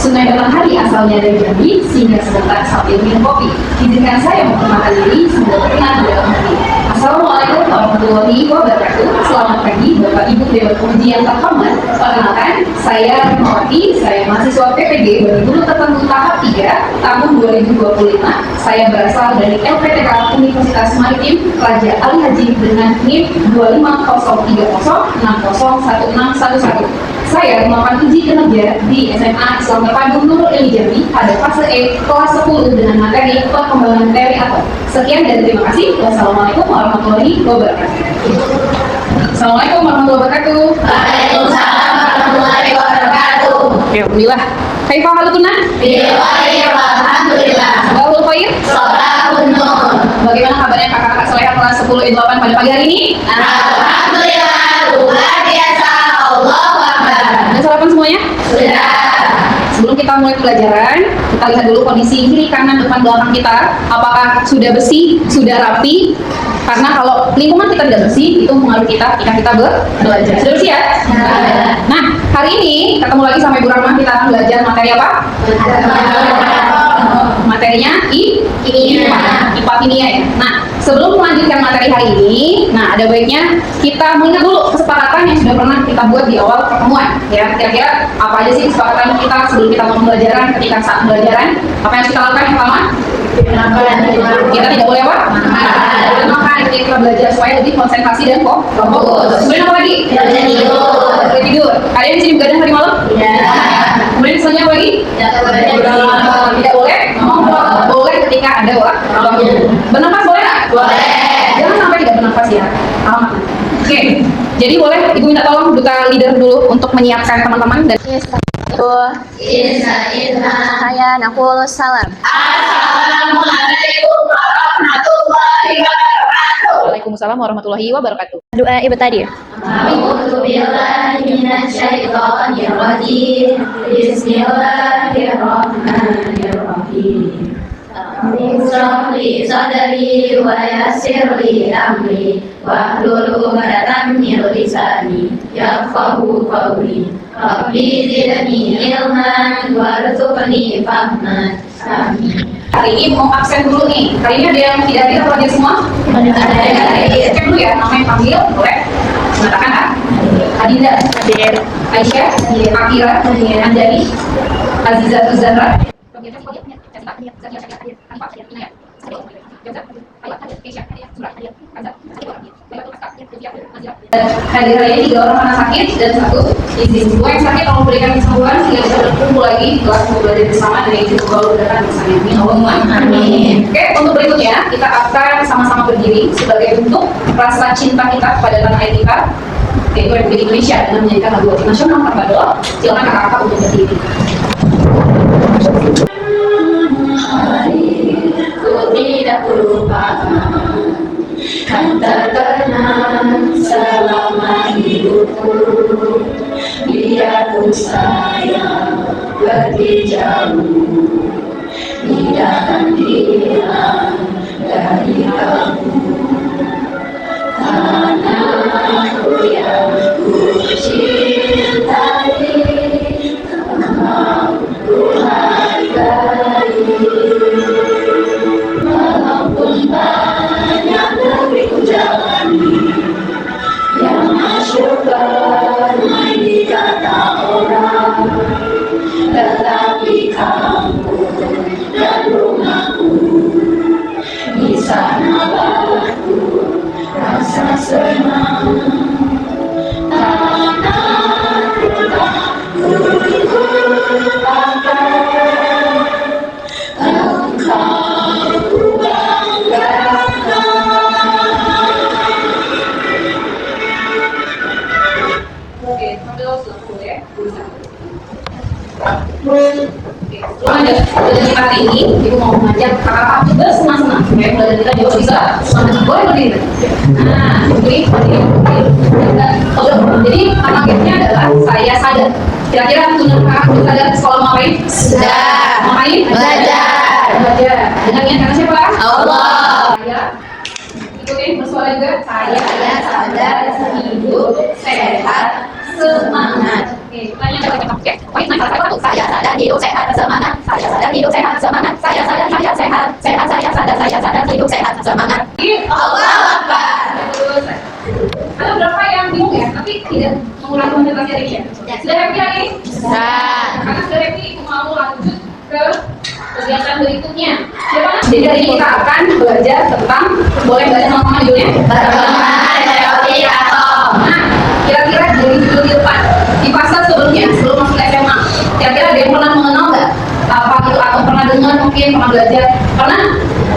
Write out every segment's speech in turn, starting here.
Sungai Matahari asalnya dari Jambi, sehingga sebentar sambil minum kopi. Izinkan saya memperkenalkan diri, semoga berkenan di dalam hati. Assalamualaikum warahmatullahi wabarakatuh. Selamat pagi Bapak Ibu Dewan Penguji yang terhormat. Perkenalkan, saya Rimawati, saya mahasiswa PPG Bagi Guru Tertentu tahap 3 tahun 2025. Saya berasal dari LPTK Universitas Maritim Raja Ali Haji dengan NIM 25030601611. Saya melakukan uji kinerja di SMA Islam Terpadu Nurul Ilmi Jambi pada fase E kelas 10 dengan materi perkembangan teori atom. Sekian dan terima kasih. Wassalamualaikum warahmatullahi wabarakatuh. Assalamualaikum warahmatullahi wabarakatuh. Waalaikumsalam warahmatullahi wabarakatuh. Alhamdulillah. Kaifa halukunna? Alhamdulillah. Baul khair. Sholahun nur. Bagaimana kabarnya kakak-kakak soleha kelas 10 I8 pada pagi hari ini? Alhamdulillah, luar biasa. Allahu Akbar. Sudah sarapan semuanya? Sudah. Sebelum kita mulai pelajaran, kita lihat dulu kondisi kiri, kanan, depan, belakang kita. Apakah sudah bersih, sudah rapi? Karena kalau lingkungan kita tidak bersih, itu mempengaruhi kita ketika kita belajar. Sudah bersih ya? Nah, hari ini ketemu lagi sama Ibu Rahma, kita akan belajar materi apa? Materinya IPA kimia ya. Nah, sebelum melanjutkan materi hari ini, nah ada baiknya kita mengingat dulu kesepakatan yang sudah pernah kita buat di awal pertemuan ya. Kira-kira apa aja sih kesepakatan kita sebelum kita mau pembelajaran? Ketika saat pembelajaran, apa yang harus kita lakukan? Yang pertama, kita tidak boleh apa? Makan. Kita belajar supaya lebih konsentrasi dan fokus. Kemudian apa lagi? Tidur. Kalian di sini begadang tadi malam? Kemudian selanjutnya apa lagi? Tidak boleh ngomong. Boleh ketika ada waktu. Bernafas boleh nggak? Boleh. Jangan sampai tidak bernafas ya. Aman. Oke. Jadi boleh Ibu minta tolong duta leader dulu untuk menyiapkan teman-teman dan Saya nakul salam. Assalamualaikum warahmatullahi wabarakatuh. Waalaikumsalam warahmatullahi wabarakatuh. Doa ibu tadi. A'udzu billahi minasyaitonir rajim. Bismillahirrahmanirrahim. Ishrah li sadri wa yassir li amri wahlul 'uqdatam min lisani yafqahu qawli. Rabbi zidni ilman warzuqni fahman. Amin. Hari ini mau absen dulu nih. Hari ini ada yang tidak hadir atau hadir semua? Ada yang hadir. Cek dulu ya, namanya panggil, boleh? Mengatakan kan? Adinda, Hadir. Aisyah, Akira, Anjani, Aziza Zahra. Hadir hari ini 3 orang mana sakit dan 1 izin. Semua yang sakit tolong berikan kesembuhan sehingga bisa berkumpul lagi kelas mau belajar bersama dan yang itu baru datang bersama. Amin. Allahumma amin. Oke, untuk berikutnya kita akan sama-sama berdiri sebagai bentuk rasa cinta kita kepada tanah air kita, yaitu Republik Indonesia, dengan menyanyikan lagu wajib nasional Tabadoa. Silakan kakak-kakak untuk berdiri. Ku tidak lupakan kan terkenang selama hidupku. Biarpun saya pergi jauh, tidak akan hilang dari kamu. Karena aku yang ku cintai, kau ku hargai. Walaupun banyak negeri ku jalani, yang masyhur ramai dikata orang, tetapi kamu dan rumahku, di sana aku rasa senang. Tanahku tak ku lupakan, engkau ku banggakan. Oke, sambil dulu ya. Oke, lanjut. Belajar kita hari ini, Ibu mau mengajak kakak-kakak bersenang-senang supaya belajar kita juga bisa semangat. Boleh berdiri. Nah, berdiri. Jadi targetnya adalah saya sadar. Kira-kira tujuan kakak sadar sekolah mau ngapain? Sudah. Ngapain? Belajar. Belajar. Dengan niat kata siapa? Allah. Saya ikutin bersuara juga. Saya Saya sadar hidup sehat semangat. Oke, tanya Oke, baik, nah, salah satu. Saya sadar hidup sehat semangat. Saya sadar hidup sehat semangat. Saya sadar saya sehat. Sehat saya sadar hidup sehat semangat. Allahu Akbar. Terus, ada beberapa yang bingung ya, tapi tidak mengulangi konsentrasi hari ini ya. Sudah happy hari ini? Sudah. Karena sudah happy, mau lanjut ke kegiatan berikutnya. Jadi hari ini kita akan belajar tentang, boleh baca sama-sama judulnya? Perkembangan teori atom. Nah, kira-kira dari judul di depan, di fase sebelumnya, sebelum masuk SMA, kira-kira ada yang pernah mengenal nggak apa itu atom? Pernah dengar mungkin, pernah belajar? Pernah?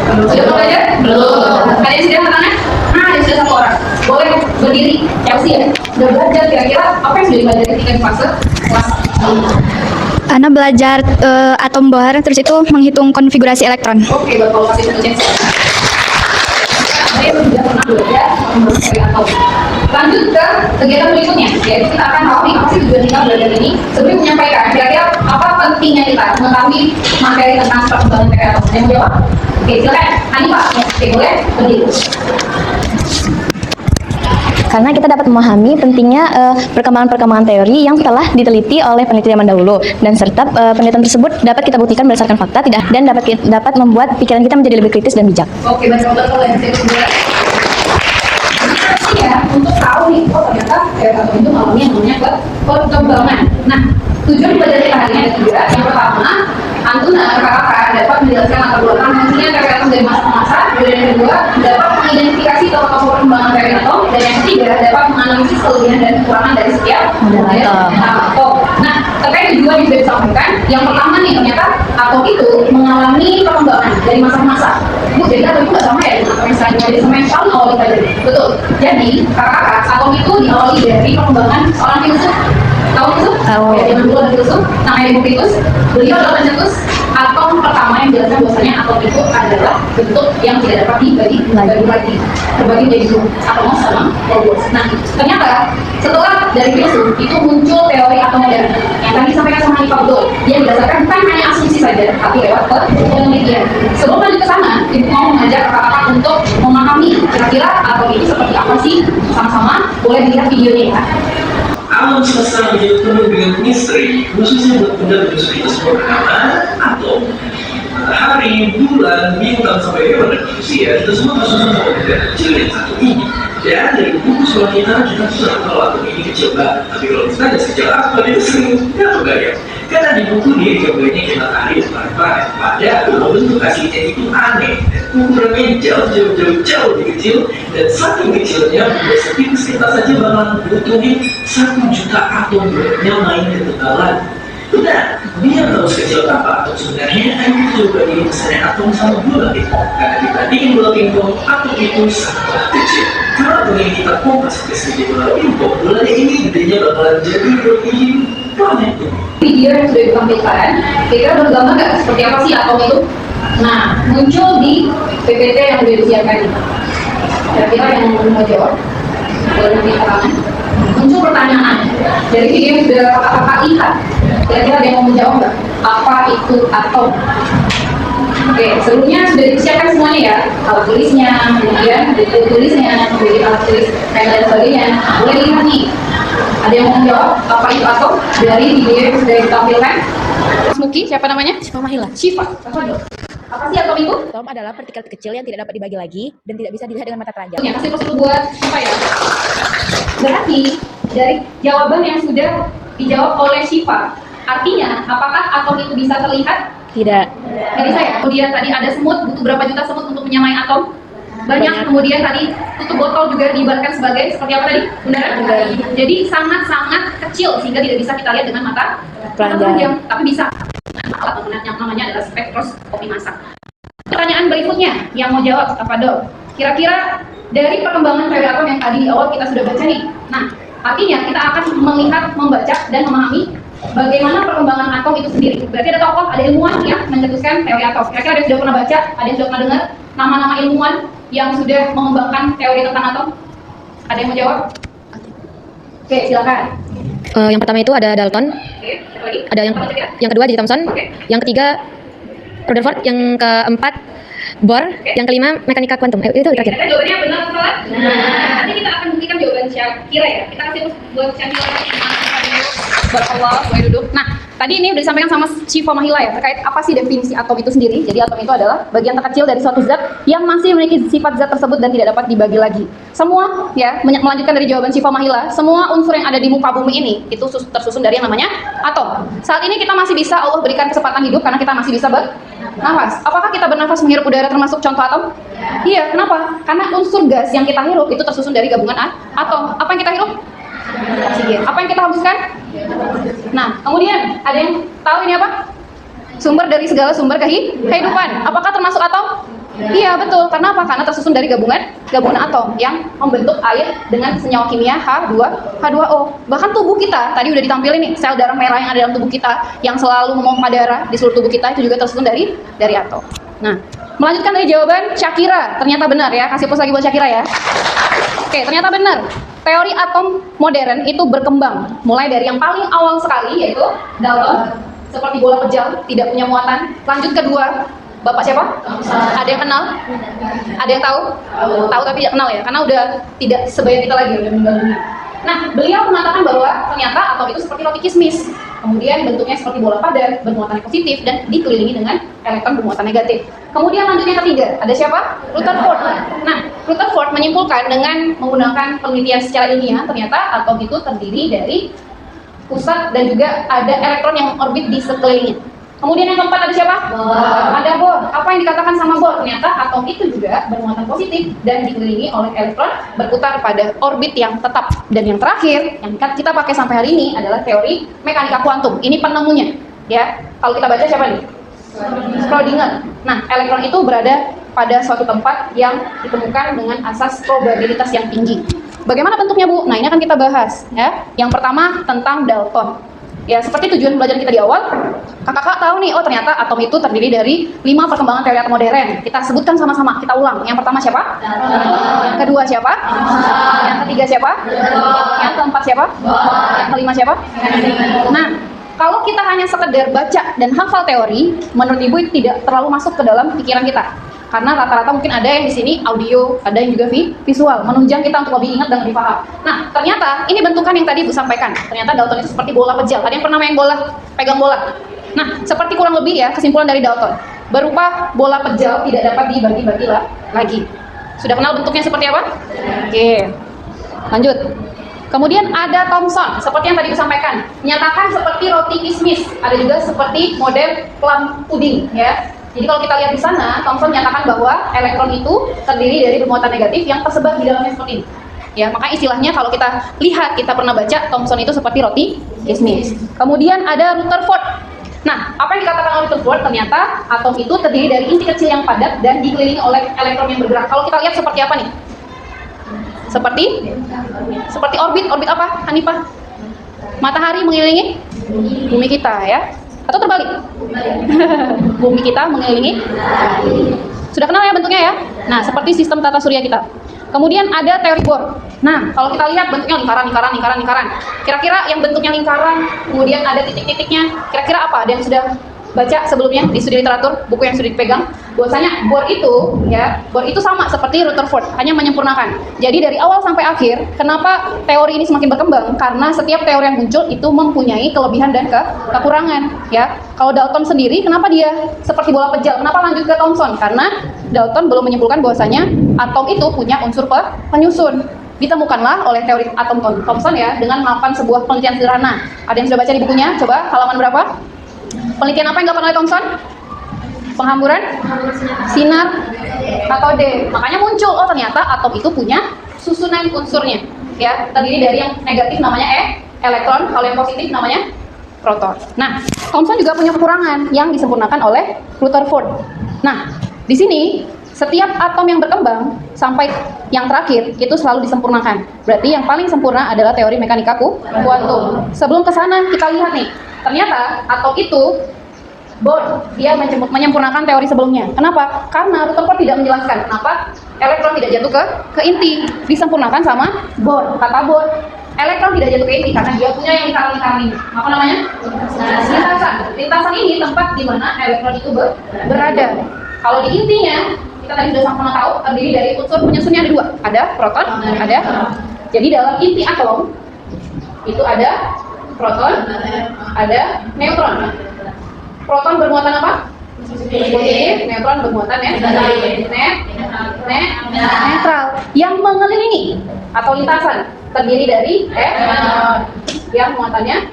Sudah pernah belajar? Belum. Ada yang sudah angkat tangan? Nah, ada yang sudah satu orang. Boleh berdiri, Chelsea ya? Sudah belajar kira-kira apa yang sudah dipelajari ketika di fase kelas 5? Ana belajar atom Bohr, terus itu menghitung konfigurasi elektron. Oke, bapak kasih satu chance. Saya sudah pernah belajar mengenai atom. Lanjut ke kegiatan berikutnya, yaitu kita akan tahu nih apa sih tujuan kita belajar ini. Sebelum menyampaikan, kira-kira apa pentingnya kita mengetahui materi tentang perkembangan teori atom? Yang mau jawab? Oke, silakan. Hanifah. Oke, boleh berdiri. Karena kita dapat memahami pentingnya perkembangan-perkembangan teori yang telah diteliti oleh peneliti zaman dahulu, dan serta penelitian tersebut dapat kita buktikan berdasarkan fakta tidak, dan dapat membuat pikiran kita menjadi lebih kritis dan bijak. Oke, baik, kalau yang saya kedua. Ya, untuk tahu nih, oh ternyata teori atom itu malamnya namanya perkembangan. Nah, tujuan belajar kita hari ini ada tiga. Yang pertama, Antuna, kakak dapat menjelaskan latar belakang munculnya teori atom dari masa ke masa. Dan yang kedua, dapat mengidentifikasi tokoh perkembangan teori atom. Dan yang ketiga, dapat menganalisis kelebihan dan kekurangan dari setiap model atom. Nah, terkait tujuan yang sudah disampaikan, yang pertama nih, ternyata atom itu mengalami perkembangan dari masa ke masa. Bu, jadi atom itu nggak sama ya dengan atom yang selanjutnya, jadi sama yang selalu awali kita jadi. Betul. Jadi, kakak-kakak, atom itu diawali dari perkembangan seorang filsuf. Tahu filsuf? Tahu. Ya, zaman dulu ada filsuf, namanya Democritus. Beliau adalah pencetus atom pertama yang menjelaskan bahwasanya atom itu adalah bentuk yang tidak dapat dibagi lagi. Terbagi menjadi dua, atom sama logos. Nah, ternyata setelah dari filsuf itu muncul teori atom modern yang tadi disampaikan sama Hanifah betul. Dia berdasarkan bukan hanya asumsi saja, tapi lewat penelitian. Sebelum lanjut ke sana, ibu mau mengajak kakak-kakak untuk memahami kira-kira atom itu seperti apa sih. Sama-sama boleh dilihat videonya ya. Alam semesta menjadi penuh dengan misteri, khususnya buat benda-benda kita semua bernama atom. Hari, bulan, bintang, sampai hewan dan manusia, kita semua tersusun sama benda kecil yang satu ini. Dan dari buku sekolah kita sudah tahu atom ini kecil banget. Tapi kalau ditanya sejauh apa dia sering, ya kebayang. Karena di buku dia gambarnya kayak matahari dan planet-planet. Padahal bentuk aslinya itu aneh. Ukurannya jauh lebih kecil, dan saking kecilnya benda sepintas kita saja bakalan butuhin 1 juta atom yang main ketebalan. Benar, dia tahu sekecil apa atom sebenarnya. Ayo coba ini misalnya atom sama bola pingpong. Karena dibandingin bola pingpong, atom itu sangat kecil. Karena kalau kita kompas ke segede bola pingpong, bolanya ini gedenya bakalan jadi lebih planet. Video yang sudah ditampilkan, kira-kira bergambar nggak seperti apa sih atom itu? Nah, muncul di PPT yang sudah disiapkan ini. Kira-kira yang mau jawab, boleh nanti tangan. Muncul pertanyaan dari video yang sudah kakak-kakak lihat. Kira-kira ada yang mau menjawab nggak? Apa itu atom? Oke, sebelumnya sudah disiapkan semuanya ya, alat tulisnya, kemudian buku tulisnya, kemudian alat tulis dan sebagainya. Boleh dilihat nih. Ada yang mau menjawab apa itu atom dari video yang sudah ditampilkan? Muki, siapa namanya? Syifa Mahila. Syifa. Apa sih atom itu? Atom adalah partikel kecil yang tidak dapat dibagi lagi dan tidak bisa dilihat dengan mata telanjang. Ya, kasih plus buat apa ya? Berarti dari jawaban yang sudah dijawab oleh Syifa, artinya apakah atom itu bisa terlihat? Tidak. Nggak bisa ya? Kemudian tadi ada semut, butuh berapa juta semut untuk menyamai atom? Banyak. Kemudian tadi tutup botol juga diibaratkan sebagai seperti apa tadi? Benar? Jadi sangat-sangat kecil sehingga tidak bisa kita lihat dengan mata telanjang, tapi bisa. Atau yang namanya adalah spektroskopi masak. Pertanyaan berikutnya yang mau jawab apa dong? Kira-kira dari perkembangan teori atom yang tadi di awal kita sudah baca nih. Nah, artinya kita akan melihat, membaca dan memahami bagaimana perkembangan atom itu sendiri. Berarti ada tokoh, ada ilmuwan yang mencetuskan teori atom. Kira-kira ada yang sudah pernah baca, ada yang sudah pernah dengar nama-nama ilmuwan yang sudah mengembangkan teori tentang atom? Ada yang mau jawab? Oke, silakan. Yang pertama itu ada Dalton. Oke, siapa lagi? Ada yang kedua J. Thomson. Oke. Yang ketiga Rutherford. Yang keempat bor, yang kelima mekanika kuantum. Itu terakhir. Kita jawabannya benar atau salah? Nanti kita akan buktikan jawaban Syakira ya. Kita kasih buat Syakira. Barakallah, boleh duduk. Nah, tadi ini udah disampaikan sama Syifa Mahila ya, terkait apa sih definisi atom itu sendiri. Jadi atom itu adalah bagian terkecil dari suatu zat yang masih memiliki sifat zat tersebut dan tidak dapat dibagi lagi. Semua ya, melanjutkan dari jawaban Syifa Mahila, semua unsur yang ada di muka bumi ini itu tersusun dari yang namanya atom. Saat ini kita masih bisa, Allah berikan kesempatan hidup karena kita masih bisa bernafas. Apakah kita bernafas menghirup udara termasuk contoh atom? Iya, kenapa? Karena unsur gas yang kita hirup itu tersusun dari gabungan atom. Apa yang kita hirup? Oksigen. Apa yang kita hembuskan? Nah, kemudian ada yang tahu ini apa? Sumber dari segala sumber kehidupan. Apakah termasuk atom? Iya, betul. Karena apa? Karena tersusun dari gabungan atom yang membentuk air dengan senyawa kimia H2O. Bahkan tubuh kita tadi udah ditampilin nih, sel darah merah yang ada dalam tubuh kita yang selalu memompa darah di seluruh tubuh kita itu juga tersusun dari atom. Nah, melanjutkan dari jawaban Syakira, ternyata benar ya. Kasih pos lagi buat Syakira ya. Oke, ternyata benar. Teori atom modern itu berkembang mulai dari yang paling awal sekali yaitu Dalton, seperti bola pejal, tidak punya muatan. Lanjut kedua, Bapak siapa? Ada yang kenal? Ada yang tahu? Tahu tapi tidak kenal ya, karena udah tidak sebaya kita lagi, udah meninggal dunia. Nah, beliau mengatakan bahwa ternyata atom itu seperti roti kismis. Kemudian bentuknya seperti bola padat, bermuatan positif dan dikelilingi dengan elektron bermuatan negatif. Kemudian lanjutnya ketiga, ada siapa? Rutherford. Nah, Rutherford menyimpulkan dengan menggunakan penelitian secara ilmiah, ternyata atom itu terdiri dari pusat dan juga ada elektron yang orbit di sekelilingnya. Kemudian yang keempat ada siapa? Ada Bohr. Apa yang dikatakan sama Bohr? Ternyata atom itu juga bermuatan positif dan dikelilingi oleh elektron berputar pada orbit yang tetap. Dan yang terakhir, yang kita pakai sampai hari ini adalah teori mekanika kuantum. Ini penemunya, ya. Kalau kita baca siapa nih? Schrödinger. Nah, elektron itu berada pada suatu tempat yang ditemukan dengan asas probabilitas yang tinggi. Bagaimana bentuknya, Bu? Nah, ini akan kita bahas, ya. Yang pertama tentang Dalton. Ya, seperti tujuan belajar kita di awal, kakak-kakak tahu nih, oh ternyata atom itu terdiri dari 5 perkembangan teori atom modern. Kita sebutkan sama-sama, kita ulang. Yang pertama siapa? Yang kedua siapa? Yang ketiga siapa? Yang keempat siapa? Yang kelima siapa? Nah, kalau kita hanya sekedar baca dan hafal teori, menurut Ibu itu tidak terlalu masuk ke dalam pikiran kita. Karena rata-rata mungkin ada yang di sini audio, ada yang juga visual, menunjang kita untuk lebih ingat dan lebih paham. Nah, ternyata ini bentukan yang tadi Ibu sampaikan. Ternyata Dalton itu seperti bola pejal. Ada yang pernah main bola, pegang bola. Nah, seperti kurang lebih ya kesimpulan dari Dalton. Berupa bola pejal tidak dapat dibagi-bagi lagi. Sudah kenal bentuknya seperti apa? Oke. Lanjut. Kemudian ada Thomson, seperti yang tadi Ibu sampaikan. Menyatakan seperti roti kismis. Ada juga seperti model plum pudding ya. Jadi kalau kita lihat di sana, Thomson menyatakan bahwa elektron itu terdiri dari bermuatan negatif yang tersebar di dalamnya seperti ini. Ya, maka istilahnya kalau kita lihat, kita pernah baca Thomson itu seperti roti kismis. Kemudian ada Rutherford. Nah, apa yang dikatakan oleh Rutherford? Ternyata atom itu terdiri dari inti kecil yang padat dan dikelilingi oleh elektron yang bergerak. Kalau kita lihat seperti apa nih? Seperti orbit apa, Hanifah? Matahari mengelilingi bumi kita ya. Atau terbalik? Bumi kita mengelilingi. Sudah kenal ya bentuknya ya? Nah, seperti sistem tata surya kita. Kemudian ada teori Bohr. Nah, kalau kita lihat bentuknya lingkaran. Kira-kira yang bentuknya lingkaran, kemudian ada titik-titiknya, kira-kira apa? Ada yang sudah baca sebelumnya di studi literatur, buku yang sudah dipegang, bahwasanya Bohr itu sama seperti Rutherford, hanya menyempurnakan. Jadi dari awal sampai akhir, kenapa teori ini semakin berkembang? Karena setiap teori yang muncul itu mempunyai kelebihan dan kekurangan, ya. Kalau Dalton sendiri, kenapa dia seperti bola pejal? Kenapa lanjut ke Thomson? Karena Dalton belum menyimpulkan bahwasanya atom itu punya unsur penyusun. Ditemukanlah oleh teori atom Thomson ya, dengan melakukan sebuah penelitian sederhana. Ada yang sudah baca di bukunya? Coba halaman berapa? Penelitian apa yang dilakukan oleh Thomson? Penghamburan sinar katode. Makanya muncul, oh ternyata atom itu punya susunan unsurnya, ya, terdiri dari yang negatif namanya elektron, kalau yang positif namanya proton. Nah, Thomson juga punya kekurangan yang disempurnakan oleh Rutherford. Nah, di sini setiap atom yang berkembang sampai yang terakhir itu selalu disempurnakan. Berarti yang paling sempurna adalah teori mekanika kuantum. Sebelum ke sana kita lihat nih, ternyata atom itu Bohr dia menyempurnakan teori sebelumnya. Kenapa? Karena Rutherford tidak menjelaskan kenapa elektron tidak jatuh ke inti. Disempurnakan sama Bohr. Kata Bohr, elektron tidak jatuh ke inti karena dia punya yang lingkaran-lingkaran ini. Apa namanya? Lintasan. Lintasan ini tempat di mana elektron itu berada. Kalau di intinya kita tadi sudah sama-sama tahu terdiri dari unsur penyusunnya ada dua, ada proton, ada. Jadi dalam inti atom itu ada proton, ada neutron. Proton bermuatan apa? Positif, neutron bermuatan netral. Yang mengelilingi atau lintasan terdiri dari yang muatannya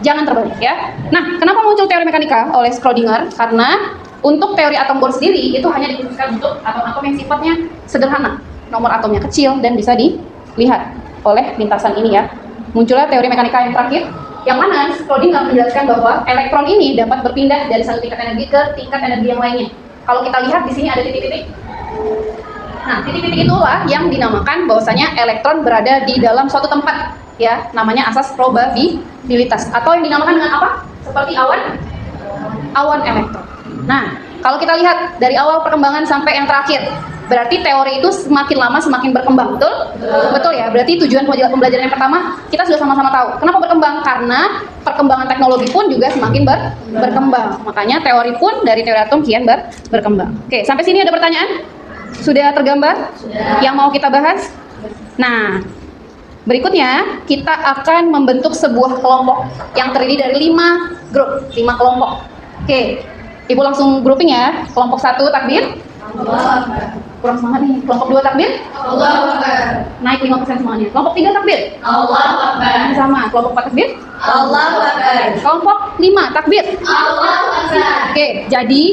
jangan terbalik ya. Nah, kenapa muncul teori mekanika oleh Schrödinger? Karena untuk teori atom Bohr sendiri itu hanya dikhususkan untuk atom-atom yang sifatnya sederhana, nomor atomnya kecil dan bisa dilihat oleh lintasan ini ya. Muncullah teori mekanika yang terakhir, yang mana Schrödinger menjelaskan bahwa elektron ini dapat berpindah dari satu tingkat energi ke tingkat energi yang lainnya. Kalau kita lihat di sini ada titik-titik. Nah, titik-titik itulah yang dinamakan bahwasanya elektron berada di dalam suatu tempat, ya, namanya asas probabilitas atau yang dinamakan dengan apa? Seperti awan elektron. Nah, kalau kita lihat dari awal perkembangan sampai yang terakhir, berarti teori itu semakin lama semakin berkembang, betul? Betul ya, berarti tujuan pembelajaran yang pertama kita sudah sama-sama tahu. Kenapa berkembang? Karena perkembangan teknologi pun juga semakin berkembang. Makanya teori pun dari teori atom kian berkembang. Oke, sampai sini ada pertanyaan? Sudah tergambar? Sudah. Yang mau kita bahas? Nah, berikutnya kita akan membentuk sebuah kelompok yang terdiri dari 5 grup, 5 kelompok. Oke, Ibu langsung grouping ya. Kelompok 1 takbir. Allah. Kurang semangat nih. Kelompok 2 takbir. Allah. Naik 5% semangatnya. Kelompok 3 takbir. Allah. Sama. Kelompok 4 takbir. Allah. Kelompok 5 takbir. Allah. Oke, jadi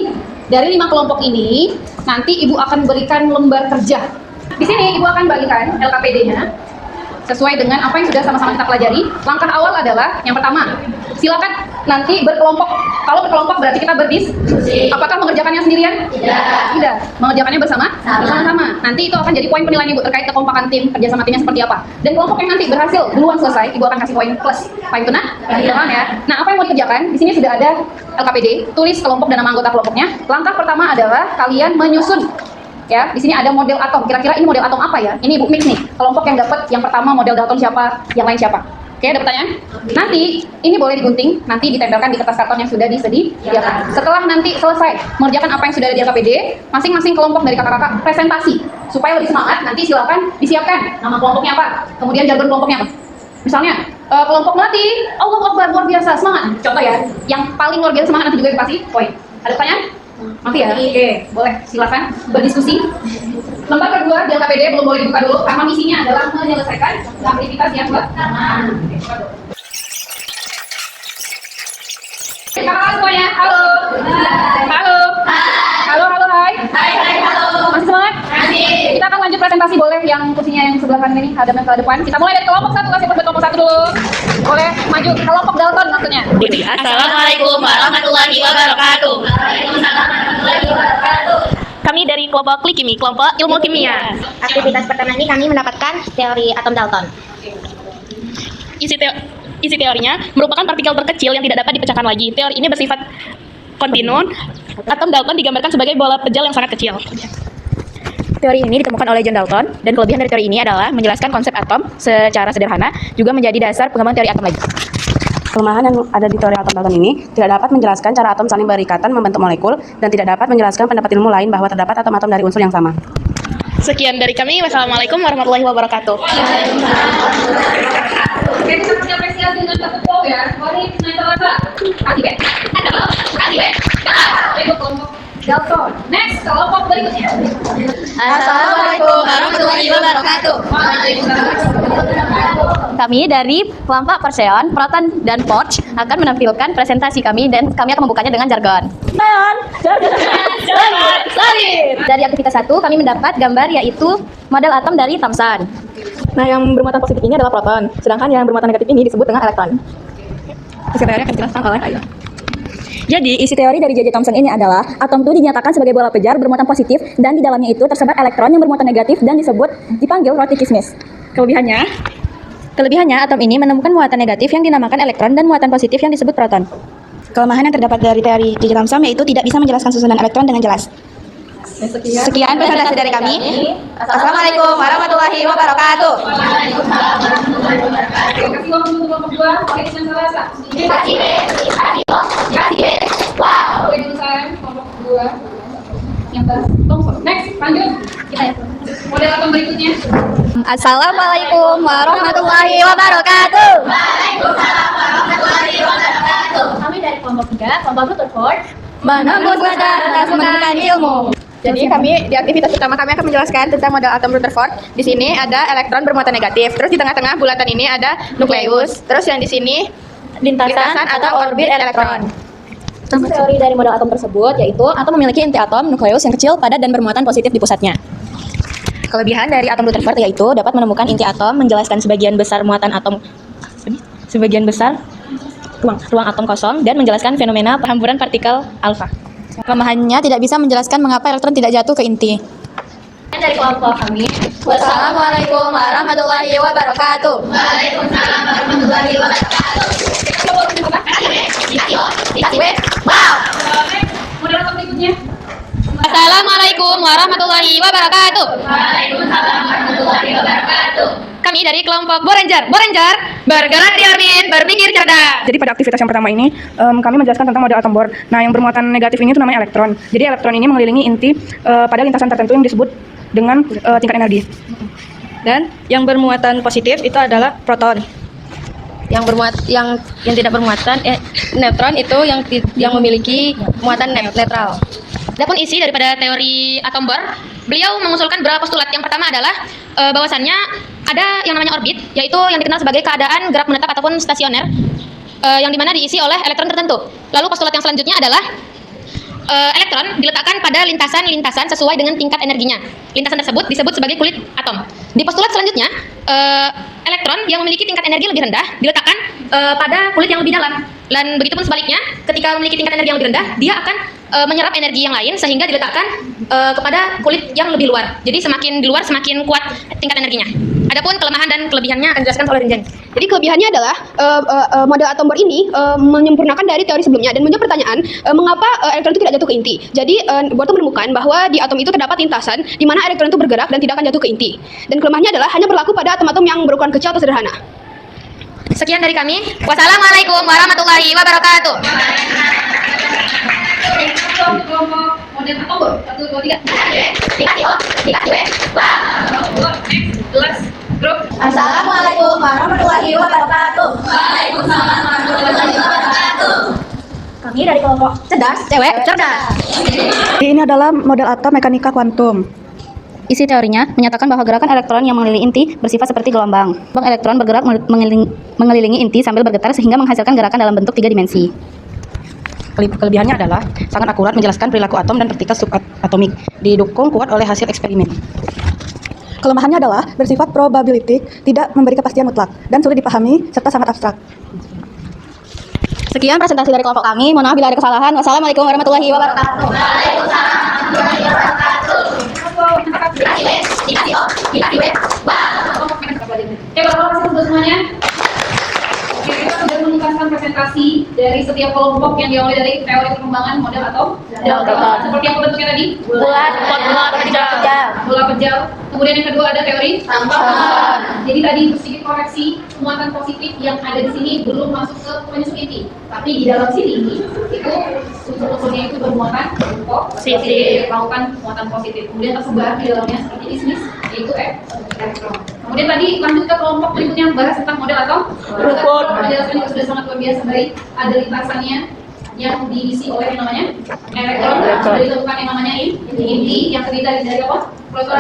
dari 5 kelompok ini nanti Ibu akan berikan lembar kerja. Di sini Ibu akan bagikan LKPD-nya sesuai dengan apa yang sudah sama-sama kita pelajari. Langkah awal adalah yang pertama, silakan nanti berkelompok. Kalau berkelompok berarti kita berdiskusi. Apakah mengerjakannya sendirian? Tidak. Mengerjakannya bersama-sama. Nanti itu akan jadi poin penilaian Ibu terkait kekompakan tim, kerjasama timnya seperti apa. Dan kelompok yang nanti berhasil duluan selesai, Ibu akan kasih poin plus. Paham itu nah? Paham ya? Nah, apa yang mau dikerjakan? Di sini sudah ada LKPD, tulis kelompok dan nama anggota kelompoknya. Langkah pertama adalah kalian menyusun. Ya, di sini ada model atom. Kira-kira ini model atom apa ya? Ini Ibu mix nih. Kelompok yang dapat yang pertama model Dalton siapa, yang lain siapa? Oke, ada pertanyaan? Nanti ini boleh digunting, nanti ditempelkan di kertas karton yang sudah disediakan. Setelah nanti selesai mengerjakan apa yang sudah ada di LKPD, masing-masing kelompok dari kakak-kakak presentasi supaya lebih semangat. Nanti silakan disiapkan nama kelompoknya apa, kemudian jargon kelompoknya apa. Misalnya kelompok melatih, Allahu Akbar, luar biasa, semangat. Contoh ya, yang paling luar biasa semangat nanti juga dikasih poin. Ada pertanyaan? Masih ya? Oke, boleh silakan berdiskusi. Lembar kedua di LKPD belum boleh dibuka dulu karena misinya adalah menyelesaikan aktivitas yang bersamaan. Kakak semuanya, halo. Halo. Halo, hai. Hai, halo. Masih semangat? Masih. Kita akan lanjut presentasi, boleh yang kursinya yang sebelah kanan ini hadapnya ke depan. Kita mulai dari kelompok 1, kasih buat kelompok 1 dulu. Boleh maju kelompok Dalton maksudnya. Assalamualaikum warahmatullahi wabarakatuh. Waalaikumsalam warahmatullahi wabarakatuh. Kami dari kelompok Klikimi, kelompok ilmu kimia. Aktivitas pertama ini kami mendapatkan teori atom Dalton. Isi teorinya merupakan partikel terkecil yang tidak dapat dipecahkan lagi. Teori ini bersifat kontinu. Atom Dalton digambarkan sebagai bola pejal yang sangat kecil. Teori ini ditemukan oleh John Dalton, dan kelebihan dari teori ini adalah menjelaskan konsep atom secara sederhana, juga menjadi dasar pengembangan teori atom lagi. Kelemahan yang ada di teori atom Dalton ini tidak dapat menjelaskan cara atom saling berikatan membentuk molekul dan tidak dapat menjelaskan pendapat ilmu lain bahwa terdapat atom-atom dari unsur yang sama. Sekian dari kami. Wassalamualaikum warahmatullahi wabarakatuh. Oke, kita punya apresiasi dengan satu flow ya. Mari naik terasa. Kasih Ben. Kasih Ben. Itu kelompok Dalton. Next, kelompok berikutnya. Assalamualaikum warahmatullahi wabarakatuh. Kami dari kelompok Perseon, Proton, dan Porch akan menampilkan presentasi kami, dan kami akan membukanya dengan jargon. Dari aktivitas 1, kami mendapat gambar yaitu model atom dari Thomson. Nah, yang bermuatan positif ini adalah proton, sedangkan yang bermuatan negatif ini disebut dengan elektron. Isi teori akan dijelaskan oleh Ayo. Jadi, isi teori dari J.J. Thomson ini adalah atom itu dinyatakan sebagai bola pejar bermuatan positif, dan di dalamnya itu tersebar elektron yang bermuatan negatif dan dipanggil roti kismis. Kelebihannya, atom ini menemukan muatan negatif yang dinamakan elektron dan muatan positif yang disebut proton. Kelemahan yang terdapat dari teori J.J. Thomson yaitu tidak bisa menjelaskan susunan elektron dengan jelas. Sekian presentasi dari kami. Assalamualaikum warahmatullahi wabarakatuh. Kasih waktu untuk kelompok 2, pakai dengan terasa. Kasih Ben. Wow. Oke, jurusan kelompok 2 yang Thomson. Assalamualaikum warahmatullahi wabarakatuh. Kami dari kelompok 3, kelompok Rutherford. Menembus batas atas menemukan ilmu. Jadi kami di aktivitas pertama kami akan menjelaskan tentang model atom Rutherford. Di sini ada elektron bermuatan negatif. Terus di tengah-tengah bulatan ini ada nukleus. Terus yang di sini lintasan atau orbit elektron. Teori dari model atom tersebut yaitu atom memiliki inti atom, nukleus yang kecil, padat dan bermuatan positif di pusatnya. Kelebihan dari atom Rutherford yaitu dapat menemukan inti atom, menjelaskan sebagian besar muatan atom, sebagian besar ruang atom kosong, dan menjelaskan fenomena perhamburan partikel alfa. Kelemahannya tidak bisa menjelaskan mengapa elektron tidak jatuh ke inti. Dari kelompok kami, Wassalamualaikum warahmatullahi wabarakatuh. Waalaikumsalam warahmatullahi wabarakatuh. Wow. Model atom berikutnya. Assalamualaikum warahmatullahi wabarakatuh. Waalaikumsalam warahmatullahi wabarakatuh. Kami dari kelompok Boranger. Bergerak di orbit, berpikir cerdas. Jadi pada aktivitas yang pertama ini kami menjelaskan tentang model atom Bohr. Nah, yang bermuatan negatif ini itu namanya elektron. Jadi elektron ini mengelilingi inti pada lintasan tertentu yang disebut dengan tingkat energi. Dan yang bermuatan positif itu adalah proton. Yang tidak bermuatan neutron itu yang memiliki muatan netral. Adapun isi daripada teori atom Bohr, beliau mengusulkan beberapa postulat. Yang pertama adalah bahwasannya ada yang namanya orbit, yaitu yang dikenal sebagai keadaan gerak menetap ataupun stasioner, yang dimana diisi oleh elektron tertentu. Lalu postulat yang selanjutnya adalah elektron diletakkan pada lintasan-lintasan sesuai dengan tingkat energinya. Lintasan tersebut disebut sebagai kulit atom. Di postulat selanjutnya, elektron yang memiliki tingkat energi lebih rendah diletakkan pada kulit yang lebih dalam. Dan begitupun sebaliknya, ketika memiliki tingkat energi yang lebih rendah, dia akan menyerap energi yang lain sehingga diletakkan kepada kulit yang lebih luar. Jadi semakin di luar semakin kuat tingkat energinya. Adapun kelemahan dan kelebihannya akan dijelaskan oleh Rinjani. Jadi kelebihannya adalah model atom Bohr ini menyempurnakan dari teori sebelumnya dan menjawab pertanyaan mengapa elektron itu tidak jatuh ke inti. Jadi Bohr itu menemukan bahwa di atom itu terdapat lintasan di mana elektron itu bergerak dan tidak akan jatuh ke inti. Dan kelemahannya adalah hanya berlaku pada atom-atom yang berukuran kecil atau sederhana. Sekian dari kami. Wassalamualaikum warahmatullahi wabarakatuh. Kelompok model atom Bohr 1, 2, 3. Kelas grup. Assalamualaikum warahmatullahi wabarakatuh. Waalaikumsalam warahmatullahi wabarakatuh. kami dari kelompok Cerdas, cewek cerdas. Ini adalah model atom mekanika kuantum. Isi teorinya menyatakan bahwa gerakan elektron yang mengelilingi inti bersifat seperti gelombang. Elektron bergerak mengelilingi inti sambil bergetar sehingga menghasilkan gerakan dalam bentuk 3 dimensi. Kelebihannya adalah sangat akurat menjelaskan perilaku atom dan partikel subatomik, didukung kuat oleh hasil eksperimen. Kelemahannya adalah bersifat probabilistik, tidak memberi kepastian mutlak, dan sulit dipahami serta sangat abstrak. Sekian presentasi dari kelompok kami. Mohon maaf bila ada kesalahan. Wassalamualaikum warahmatullahi wabarakatuh. Terima kasih untuk semuanya. Oke, kita sudah menuntaskan presentasi dari setiap kelompok yang diawali dari teori perkembangan model atom. Seperti yang bentuknya tadi, Bulat, bola pejal. Kemudian yang kedua ada teori tampang. Jadi tadi sedikit koreksi, muatan positif yang ada di sini belum masuk ke penyusun inti, tapi di dalam sini itu unsur-unsurnya itu bermuatan positif, melakukan muatan positif. Kemudian tersebar di dalamnya seperti ismis, yaitu elektron. Kemudian tadi lanjut ke kelompok berikutnya bahas tentang model atom. Penjelasan juga sudah sangat luar biasa baik. Ada lintasannya yang diisi oleh yang namanya elektron, sudah ditemukan yang namanya inti yang terdiri dari apa? Proton.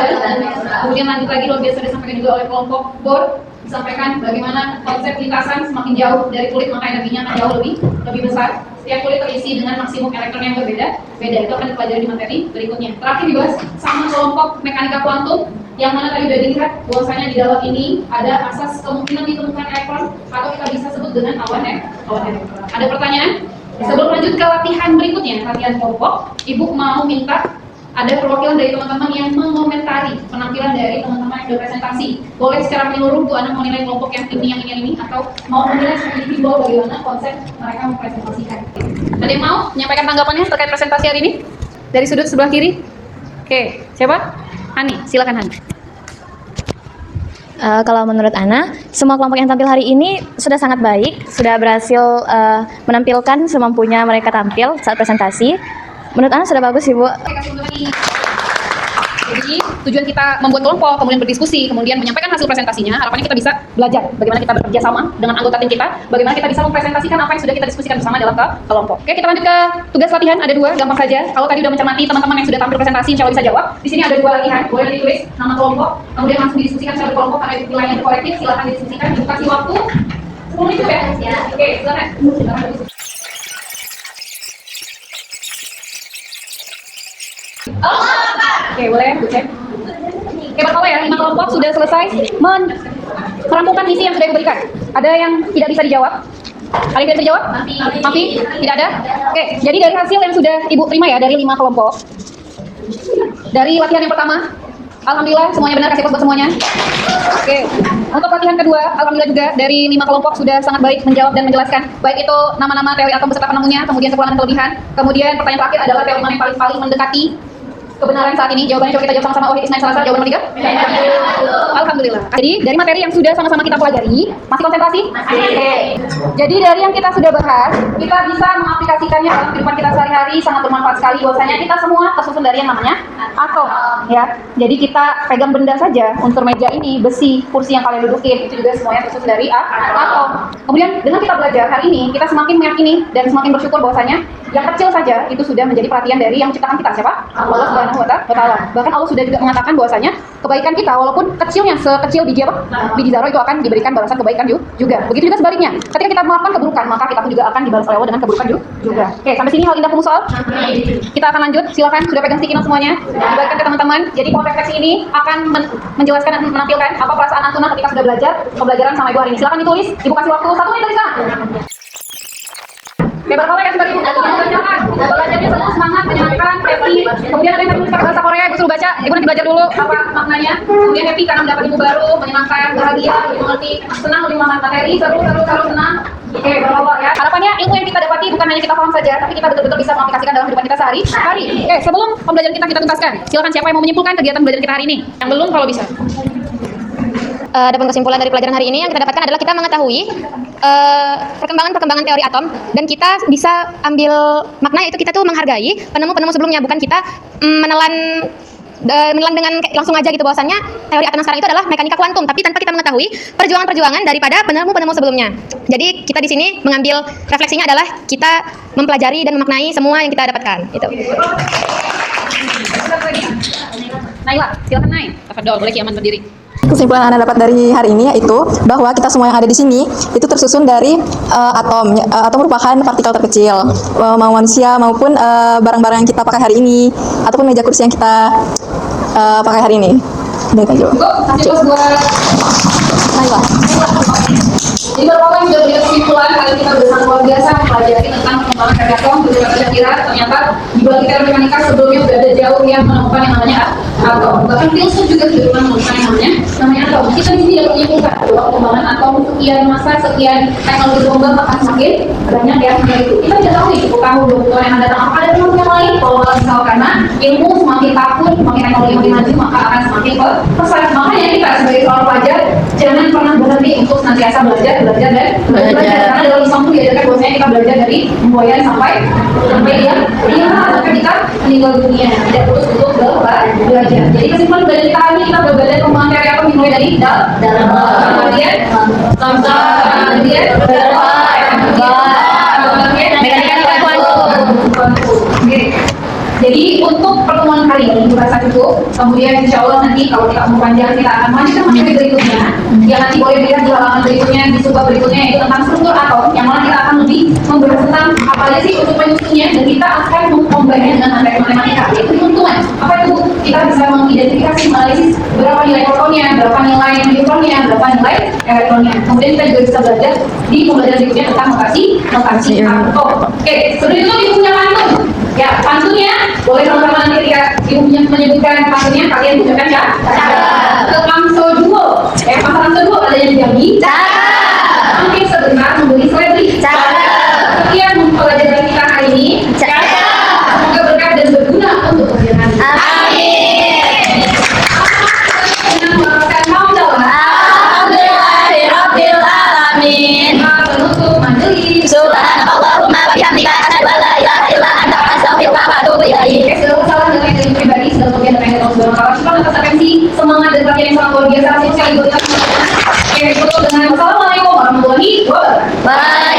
Kemudian lanjut lagi luar biasa disampaikan juga oleh kelompok Bohr, disampaikan bagaimana konsep lintasan semakin jauh dari kulit maka energinya akan jauh lebih besar. Setiap kulit terisi dengan maksimum elektron yang berbeda. Itu akan dipelajari di materi berikutnya. Terakhir dibahas sama kelompok mekanika kuantum yang mana tadi sudah dilihat bahwasanya di dalam ini ada asas kemungkinan ditemukan elektron atau kita bisa sebut dengan awan elektron. Ada pertanyaan? Sebelum lanjut ke latihan berikutnya, latihan kelompok, Ibu mau minta ada perwakilan dari teman-teman yang mengomentari penampilan dari teman-teman yang berpresentasi. Boleh secara menyeluruh Bu Ana mau nilai kelompok yang ini atau mau menilai secara individual bagaimana konsep mereka mempresentasikan. Ada yang mau menyampaikan tanggapannya terkait presentasi hari ini? Dari sudut sebelah kiri? Oke, siapa? Hani, silakan Hani. Kalau menurut Ana, semua kelompok yang tampil hari ini sudah sangat baik, sudah berhasil menampilkan semampunya mereka tampil saat presentasi. Menurut Ana sudah bagus, Ibu. Jadi tujuan kita membuat kelompok, kemudian berdiskusi, kemudian menyampaikan hasil presentasinya, harapannya kita bisa belajar bagaimana kita bekerja sama dengan anggota tim kita, bagaimana kita bisa mempresentasikan apa yang sudah kita diskusikan bersama dalam kelompok. Oke, kita lanjut ke tugas latihan, ada 2, gampang saja. Kalau tadi udah mencermati teman-teman yang sudah tampil presentasi, insya Allah bisa jawab. Di sini ada 2 latihan, boleh ditulis nama kelompok, kemudian langsung didiskusikan secara kelompok karena itu nilainya kolektif, silahkan didiskusikan, kasih waktu 10 menit ya. Oke, silakan. Oke, boleh, Bu Cek. Oke, berapa ya? 5 kelompok sudah selesai merampungkan misi yang sudah diberikan. Ada yang tidak bisa dijawab? Ada yang tidak bisa dijawab? Mafi? Tidak ada? Oke, jadi dari hasil yang sudah Ibu terima ya, dari 5 kelompok. Dari latihan yang pertama, alhamdulillah semuanya benar, kasih aplaus buat semuanya. Oke, untuk latihan kedua, alhamdulillah juga dari 5 kelompok sudah sangat baik menjawab dan menjelaskan. Baik itu nama-nama teori atom beserta penemunya, kemudian kekurangan dan kelebihan. Kemudian pertanyaan terakhir adalah teori mana yang paling mendekati kebenaran saat ini. Jawabannya coba kita jawab sama-sama. Wahid Ismail Salasa, jawaban nomor 3. Alhamdulillah. Jadi dari materi yang sudah sama-sama kita pelajari, masih konsentrasi? Oke. Jadi dari yang kita sudah bahas, kita bisa mengaplikasikannya dalam kehidupan kita sehari-hari, sangat bermanfaat sekali. Bahwasanya kita semua tersusun dari yang namanya atom, ya. Jadi kita pegang benda saja, unsur meja ini, besi, kursi yang kalian dudukin, itu juga semuanya tersusun dari atom. Kemudian dengan kita belajar hari ini, kita semakin meyakini dan semakin bersyukur bahwasanya yang kecil saja itu sudah menjadi perhatian dari yang menciptakan kita, siapa? Allah Subhanahu wa Ta'ala. Bahkan Allah sudah juga mengatakan bahwasanya kebaikan kita walaupun kecilnya sekecil biji apa? Biji zarah itu akan diberikan balasan kebaikan juga. Begitu juga sebaliknya. Ketika kita melakukan keburukan, maka kita pun juga akan dibalas oleh Allah dengan keburukan juga. Oke, sampai sini hal indah soal. Kita akan lanjut. Silakan sudah pegang sticky note semuanya. Dibagikan ke teman-teman. Jadi kelompok refleksi ini akan menjelaskan dan menampilkan apa perasaan Antuna ketika sudah belajar pembelajaran sama Ibu hari ini. Silakan ditulis. Ibu kasih waktu 1 menit dari sekarang. Oke, berapa ya sudah Ibu? Belajarnya semua semangat, menyenangkan, happy. Kemudian ada yang tertulis pakai bahasa Korea, Ibu suruh baca. Ibu nanti belajar dulu apa maknanya. Kemudian happy karena mendapat ilmu baru, menyenangkan, bahagia, Ibu mengerti, senang lebih memahami materi, seru, senang. Oke, berapa ya. Harapannya ilmu yang kita dapati bukan hanya kita paham saja, tapi kita betul-betul bisa mengaplikasikan dalam kehidupan kita sehari-hari. Oke, sebelum pembelajaran kita tuntaskan, silakan siapa yang mau menyimpulkan kegiatan belajar kita hari ini? Yang belum kalau bisa. Adapun kesimpulan dari pelajaran hari ini yang kita dapatkan adalah kita mengetahui perkembangan teori atom, dan kita bisa ambil makna itu kita tuh menghargai penemu-penemu sebelumnya, bukan kita menelan dengan langsung aja gitu bahwasannya teori atom sekarang itu adalah mekanika kuantum, tapi tanpa kita mengetahui perjuangan-perjuangan daripada penemu-penemu sebelumnya. Jadi kita di sini mengambil refleksinya adalah kita mempelajari dan memaknai semua yang kita dapatkan. Itu. Naila, silakan Nay. Tafadhol, boleh Kiaman berdiri. Kesimpulan Anda dapat dari hari ini yaitu bahwa kita semua yang ada di sini itu tersusun dari atom. Atom merupakan partikel terkecil, mau manusia maupun barang-barang yang kita pakai hari ini ataupun meja kursi yang kita pakai hari ini. Baik aja. Kasih pas buat Naila. Jadi beberapa yang sudah berikan kesimpulan kali kita sudah sangat luar biasa mempelajari tentang pengembangan teori atom. Kita kira ternyata di balik teori mekanika sebelumnya sudah ada jauh yang menemukan yang namanya atom. Bahkan filsuf juga sudah pernah menemukan yang namanya atom. Kita di sini dapat menyimpulkan bahwa pengembangan atom sekian masa, sekian teknologi berkembang akan semakin banyak ya. Itu kita tidak tahu nih 10 tahun, 20 tahun yang akan datang apa ada teman yang lain. Kalau misal karena ilmu semakin takut, semakin teknologi makin maju, maka akan semakin pesat. Makanya kita sebagai seorang pelajar jangan pernah berhenti untuk senantiasa belajar karena dalam Islam itu diajarkan bahwasanya kita belajar dari mulai sampai kita meninggal dunia, tidak terus untuk belajar. Jadi kesimpulan belajar kita hari ini kita belajar pengembangan teori atom dimulai dari dalam kemudian mekanika kuantum. Jadi untuk pertemuan kali ini merasa cukup. Kemudian insya Allah nanti kalau kita umur panjang kita akan melanjutkan materi berikutnya. Yang nanti boleh dilihat di halaman berikutnya, di subbab berikutnya yaitu tentang struktur atom. Yang mana kita akan lebih membahas tentang apa aja sih unsur penyusunnya, dan kita akan membayangkan dengan materi matematika yaitu hitungan. Apa itu? Kita bisa mengidentifikasi, menganalisis berapa nilai protonnya, berapa nilai neutronnya, berapa nilai elektronnya. Kemudian kita juga bisa belajar di pembelajaran berikutnya tentang notasi atom. Oke, sebelum itu Ibu punya pantun. Ya, pantunnya boleh sama-sama nanti ketika Ibu menyebutkan pantunnya kalian ucapkan ya. Ke Amso Duo. Pasar Amso Duo ada yang Jambi. Mungkin sebentar membeli seledri. Sekian pelajaran kita hari ini. Semoga berkah dan berguna untuk kalian. Amin. Alhamdulillahirabbil alamin. Penutup majelis. Subhanallahumma wa bihamdika asyhadu an la ilaha illa anta astaghfiruka wa atubu ilaik. Segala salah dengan diri pribadi, segala kemudian dengan Allah Subhanahu wa Ta'ala. secara sosial itu. Oke, tutup dengan wassalamualaikum warahmatullahi wabarakatuh. Bye.